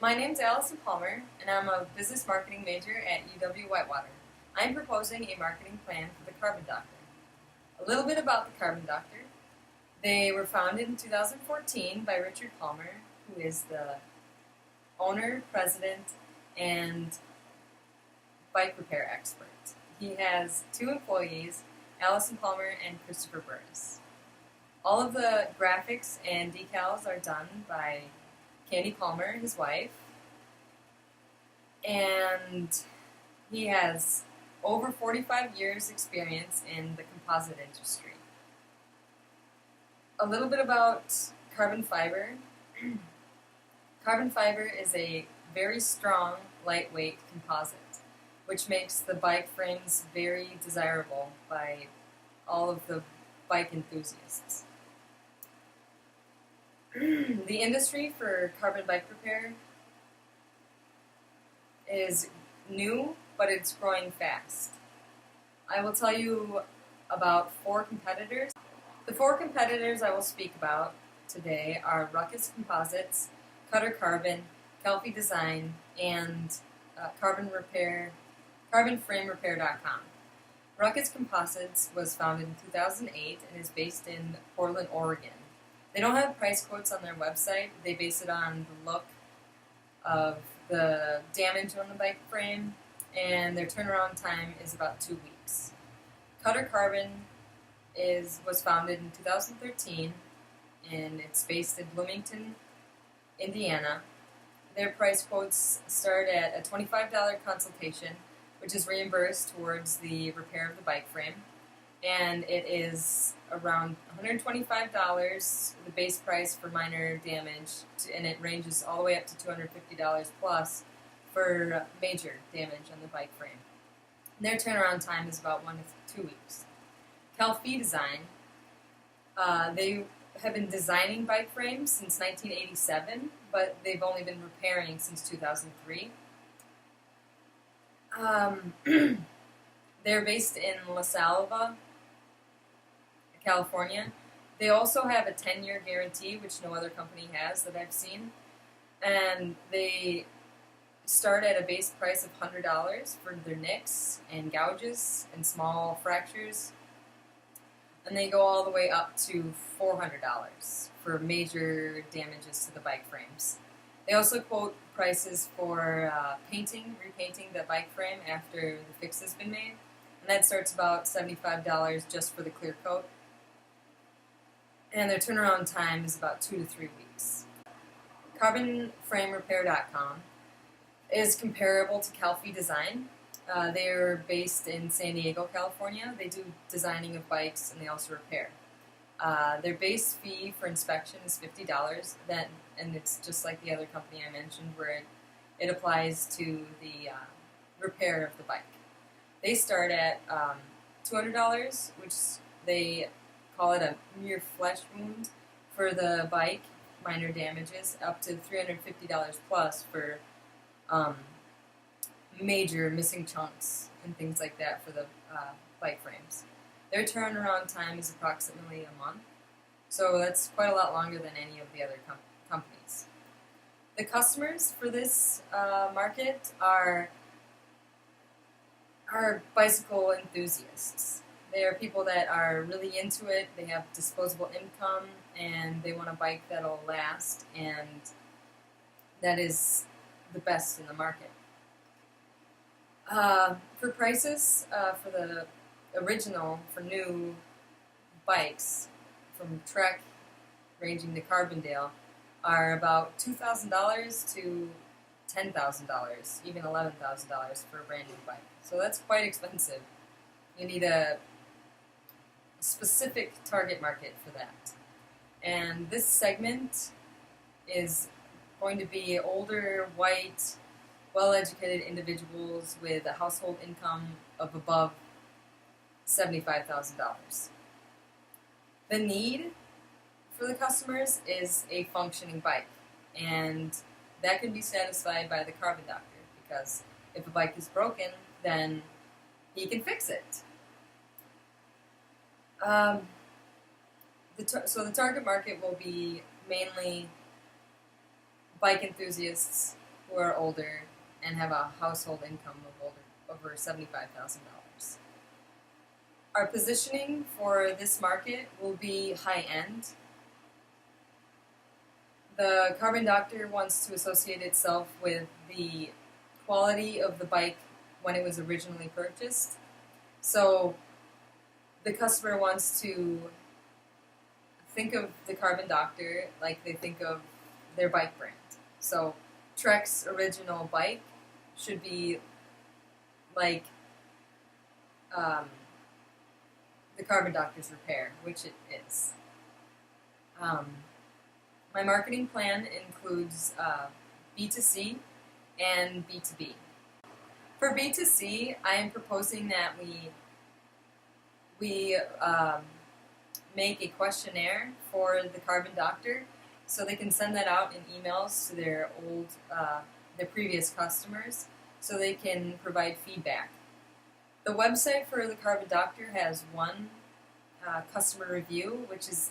My name's Alison Palmer, and I'm a business marketing major at UW-Whitewater. I'm proposing a marketing plan for the Carbon Doctor. A little bit about the Carbon Doctor. They were founded in 2014 by Richard Palmer, who is the owner, president, and bike repair expert. He has two employees, Alison Palmer and Christopher Burris. All of the graphics and decals are done by Candy Palmer, his wife, and he has over 45 years experience in the composite industry. A little bit about carbon fiber. Carbon fiber is a very strong, lightweight composite, which makes the bike frames very desirable by all of the bike enthusiasts. The industry for carbon bike repair is new, but it's growing fast. I will tell you about 4 competitors. The 4 competitors I will speak about today are Ruckus Composites, Cutter Carbon, Kelpie Design, and CarbonFrameRepair.com. Ruckus Composites was founded in 2008 and is based in Portland, Oregon. They don't have price quotes on their website. They base it on the look of the damage on the bike frame, and their turnaround time is about 2 weeks. Cutter Carbon was founded in 2013, and it's based in Bloomington, Indiana. Their price quotes start at a $25 consultation, which is reimbursed towards the repair of the bike frame, and it is around $125, the base price for minor damage, and it ranges all the way up to $250 plus for major damage on the bike frame. Their turnaround time is about 1 to 2 weeks. Kelpie Design, they have been designing bike frames since 1987, but they've only been repairing since 2003. They're based in La Salva, California. They also have a 10-year guarantee, which no other company has that I've seen. And they start at a base price of $100 for their nicks and gouges and small fractures. And they go all the way up to $400 for major damages to the bike frames. They also quote prices for repainting the bike frame after the fix has been made. And that starts about $75 just for the clear coat. And their turnaround time is about 2 to 3 weeks. CarbonFrameRepair.com is comparable to Kelpie Design. They're based in San Diego, California. They do designing of bikes and they also repair. Their base fee for inspection is $50. And it's just like the other company I mentioned, where it applies to the repair of the bike. They start at $200, which they call it a mere flesh wound for the bike, minor damages, up to $350 plus for major missing chunks and things like that for the bike frames. Their turnaround time is approximately a month, so that's quite a lot longer than any of the other companies. The customers for this market are bicycle enthusiasts. They are people that are really into it, they have disposable income, and they want a bike that'll last, and that is the best in the market. For prices, for the original, for new bikes from Trek, ranging to Carbondale, are about $2,000 to $10,000, even $11,000 for a brand new bike. So that's quite expensive. You need a specific target market for that. And this segment is going to be older, white, well-educated individuals with a household income of above $75,000. The need for the customers is a functioning bike, and that can be satisfied by the Carbon Doctor, because if a bike is broken, then he can fix it. The target market will be mainly bike enthusiasts who are older and have a household income of over $75,000. Our positioning for this market will be high-end. The Carbon Doctor wants to associate itself with the quality of the bike when it was originally purchased. So the customer wants to think of the Carbon Doctor like they think of their bike brand. So Trek's original bike should be like the Carbon Doctor's repair, which it is. My marketing plan includes B2C and B2B. For B2C, I am proposing that we make a questionnaire for the Carbon Doctor, so they can send that out in emails to their previous customers, so they can provide feedback. The website for the Carbon Doctor has one customer review, which is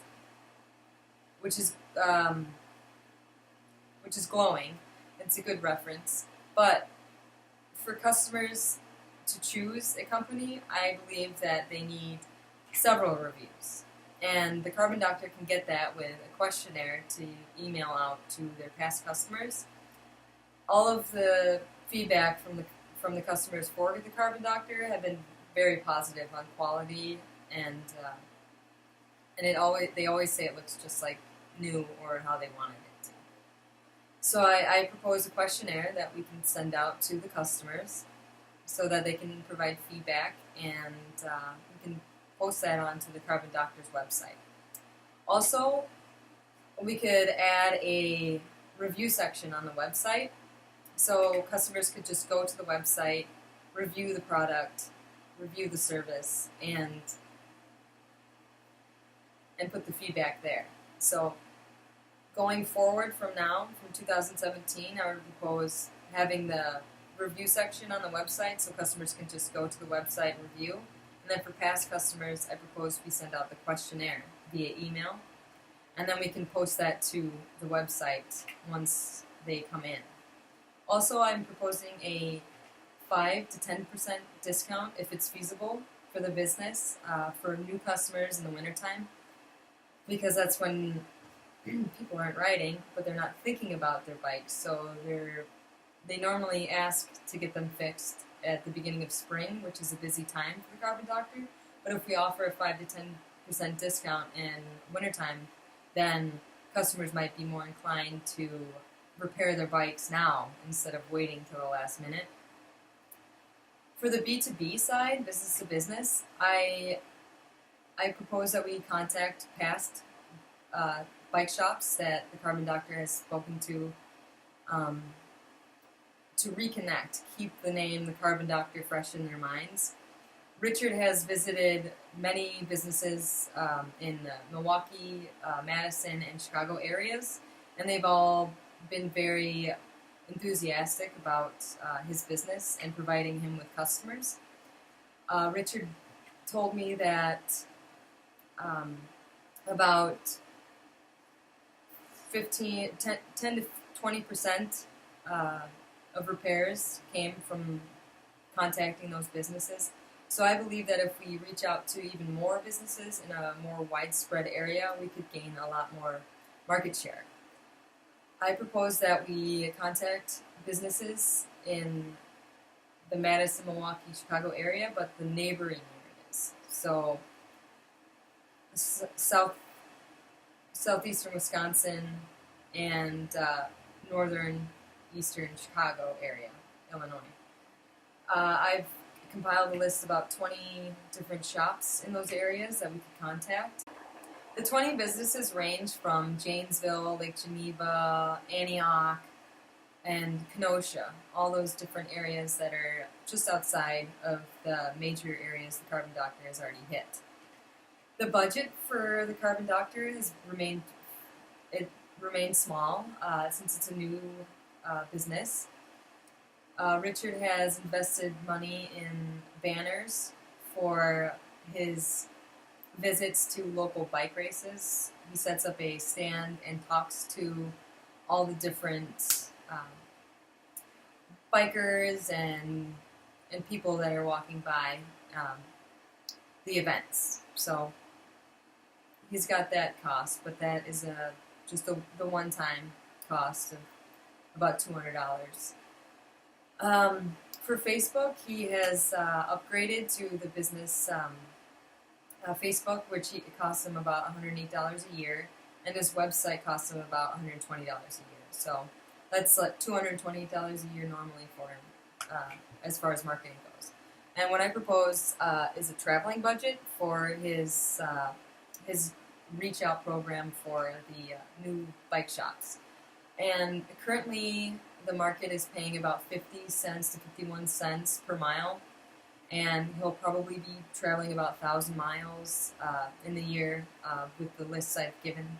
glowing. It's a good reference, but for customers to choose a company, I believe that they need several reviews. And the Carbon Doctor can get that with a questionnaire to email out to their past customers. All of the feedback from the customers for the Carbon Doctor have been very positive on quality, and they always say it looks just like new or how they wanted it to. So I propose a questionnaire that we can send out to the customers so that they can provide feedback, and we can post that onto the Carbon Doctor's website. Also, we could add a review section on the website, so customers could just go to the website, review the product, review the service, and put the feedback there. So going forward from now, from 2017, I would propose having the review section on the website so customers can just go to the website and review. And then for past customers, I propose we send out the questionnaire via email, and then we can post that to the website once they come in. Also, I'm proposing a 5 to 10% discount if it's feasible for the business for new customers in the wintertime, because that's when people aren't riding, but they're not thinking about their bikes, so they normally ask to get them fixed at the beginning of spring, which is a busy time for the Carbon Doctor. But if we offer a 5 to 10% discount in wintertime, then customers might be more inclined to repair their bikes now instead of waiting till the last minute. For the B2B side, business to business, I propose that we contact past bike shops that the Carbon Doctor has spoken to reconnect, keep the name the Carbon Doctor fresh in their minds. Richard has visited many businesses in the Milwaukee, Madison, and Chicago areas, and they've all been very enthusiastic about his business and providing him with customers. Richard told me that about 10 to 20% of repairs came from contacting those businesses. So I believe that if we reach out to even more businesses in a more widespread area, we could gain a lot more market share. I propose that we contact businesses in the Madison, Milwaukee, Chicago area, but the neighboring areas. So southeastern Wisconsin and northern eastern Chicago area, Illinois. I've compiled a list of about 20 different shops in those areas that we could contact. The 20 businesses range from Janesville, Lake Geneva, Antioch, and Kenosha, all those different areas that are just outside of the major areas the Carbon Doctor has already hit. The budget for the Carbon Doctor has remained small since it's a new business. Richard has invested money in banners for his visits to local bike races. He sets up a stand and talks to all the different bikers and people that are walking by the events. So he's got that cost, but that is just the one-time cost of about $200. For Facebook, he has upgraded to the business Facebook, which it costs him about $108 a year, and his website costs him about $120 a year. So that's like $228 a year normally for him as far as marketing goes. And what I propose is a traveling budget for his reach out program for the new bike shops. And currently the market is paying about 50 cents to 51 cents per mile, and he'll probably be traveling about 1,000 miles in the year with the lists I've given.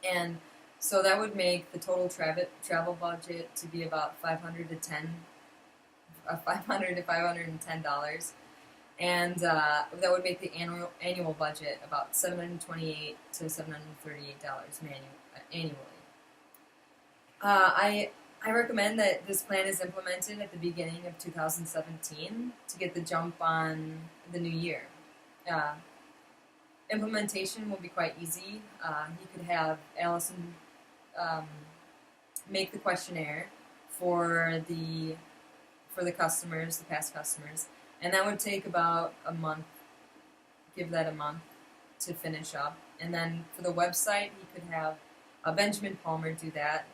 And so that would make the total travel budget to be about $500 to $510, and that would make the annual budget about $728 to $738 annually. I recommend that this plan is implemented at the beginning of 2017 to get the jump on the new year. Implementation will be quite easy. He could have Alison make the questionnaire for the customers, the past customers, and that would take about a month. Give that a month to finish up, and then for the website, he could have Benjamin Palmer do that.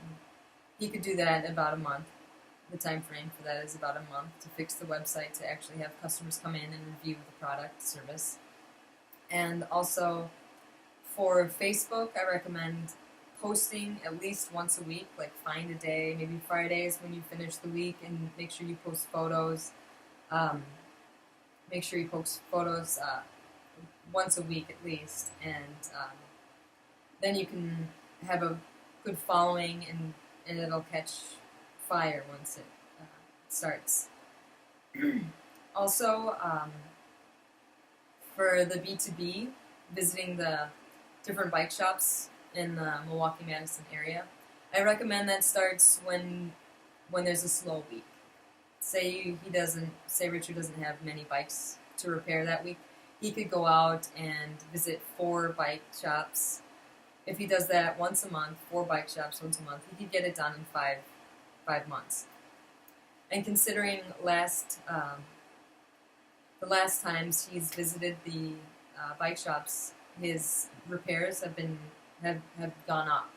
He could do that in about a month. The time frame for that is about a month to fix the website, to actually have customers come in and review the product, service. And also for Facebook, I recommend posting at least once a week, like find a day, maybe Fridays when you finish the week, and make sure you post photos. Make sure you post photos once a week at least, and then you can have a good following, and it'll catch fire once it starts. Also, for the B2B, visiting the different bike shops in the Milwaukee-Madison area, I recommend that starts when there's a slow week. Say Richard doesn't have many bikes to repair that week, he could go out and visit 4 bike shops. If he does that once a month, 4 bike shops once a month, he could get it done in 5 months. And considering the last times he's visited the bike shops, his repairs have gone up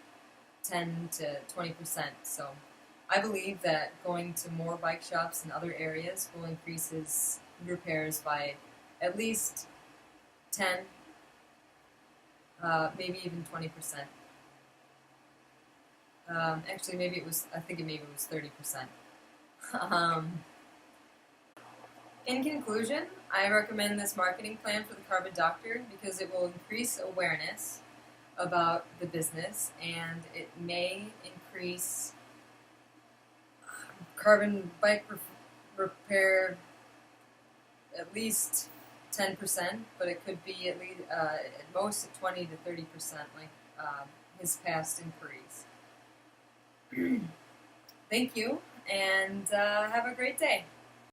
10 to 20%. So I believe that going to more bike shops in other areas will increase his repairs by at least 10, maybe even 20%. Actually, I think maybe it was 30%. In conclusion, I recommend this marketing plan for the Carbon Doctor because it will increase awareness about the business, and it may increase carbon bike repair at least 10%, but it could be at least at most 20 to 30%, like his past inquiries. Thank you, and have a great day.